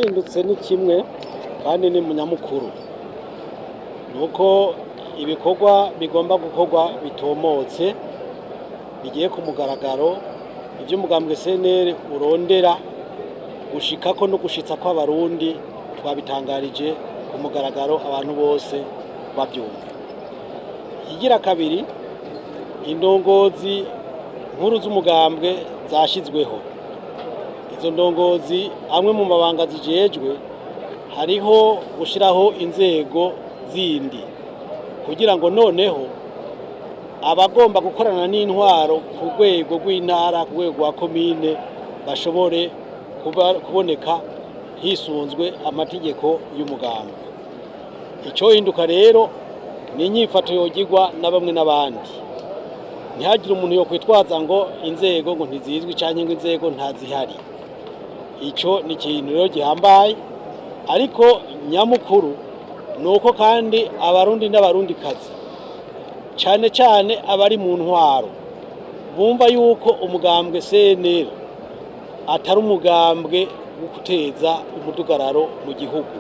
igihindutse ni kimwe kandi ni munyamukuru nuko ibikorwa bigomba gukorwa bitomotse bigiye ku mugaragaro ibyo umugambwe CNL urondera gushikako no gushitsa ko abarundi twabitangarije ku mugaragaro abantu bose babyumva. Igira kabiri, indongozi nkuru z'umugambwe zashizweho. Izo ndongozi amwe mu mabanga zijejwe hariho gushiraho inzego zindi kugira ngo noneho abagomba gukorana n'intwaro ku rwego rw'intara ku rwego rwa komine bashobore kuboneka hisunzwe amategeko y'umugambwe. Ico hinduka rero ni inyifato yogirwa na bamwe n'abandi. Ntihagire umuntu yo kwitwaza ngo inzego ngo ntizizwi canke ngo inzego ntazihari. Ico ni ikintu rero gihambaye, ariko nyamukuru nuko kandi abarundi n'abarundi kazi cane cane abari mu ntwaro bumva yuko umugambwe CNL atari umugambwe wo guteza umudugararo mu gihugu,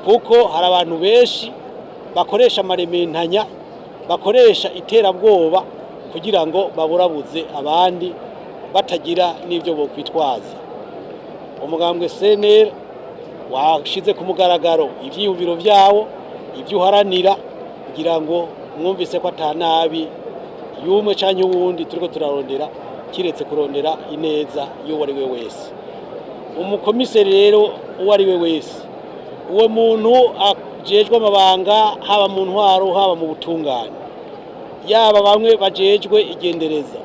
kuko hari abantu benshi bakoresha amarementanya, bakoresha iterabwoba kugira ngo baburabuze abandi batagira n'ivyo bo kwitwaza. Umugambwe CNL washize ku mugaragaro ivyiyumviro vyawo, ivyo uharanira, kugira ngo mwumvise ko atanabi yumwe canke uwundi turiko turarondera kiretse kurondera ineza y'uwo ari we wese. Umukomiseri rero uwo ari we wese, uwo muntu ajejwe amabanga haba mu ntwaro haba mu butungane, yaba bamwe bajejwe igendereza,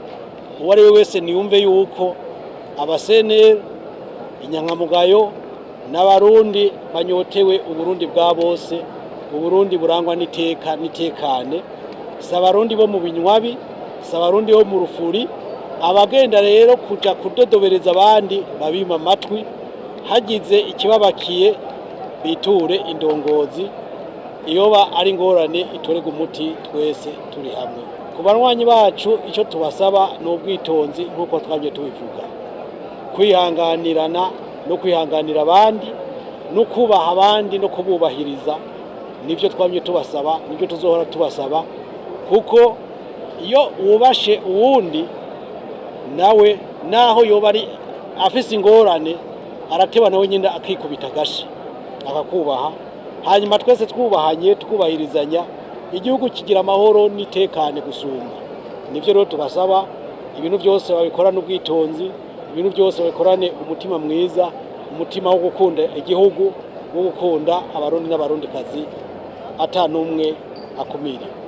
uwo ari we wese niyumve yuko abaseneri inyankamugayo n'abarundi banyotewe uburundi bwa bose, uburundi burangwa n'iteka n'itekane, si abarundi bo mu binywabi, si abarundi bo mu rufuri. Abagenda rero kuja kudodobereza abandi babima amatwi, hagize ikibabakiye biture indongozi, iyoba ari ingorane itorega umuti twese turi hamwe. Ku banywanyi bacu ico tubasaba ni ubwitonzi nk'uko twabye tubivuga, kwihanganirana no kwihanganira abandi no kubaha abandi no kububahiriza, nivyo twamye tubasaba, nivyo tuzohora tubasaba, kuko iyo wubashe uwundi nawe naho yoba ari afise ingorane arateba nawe nyine akikubita gashi akakubaha, hanyuma twese twubahanye twubahirizanya, igihugu kigira amahoro n'itekane gusumba. Nivyo rero tubasaba, ibintu byose babikorana ubwitonzi, ibintu byose babikorane umutima mwiza, umutima wo gukunda igihugu, wo gukunda abarundi n'abarundi kazi, ata numwe akumiriwe.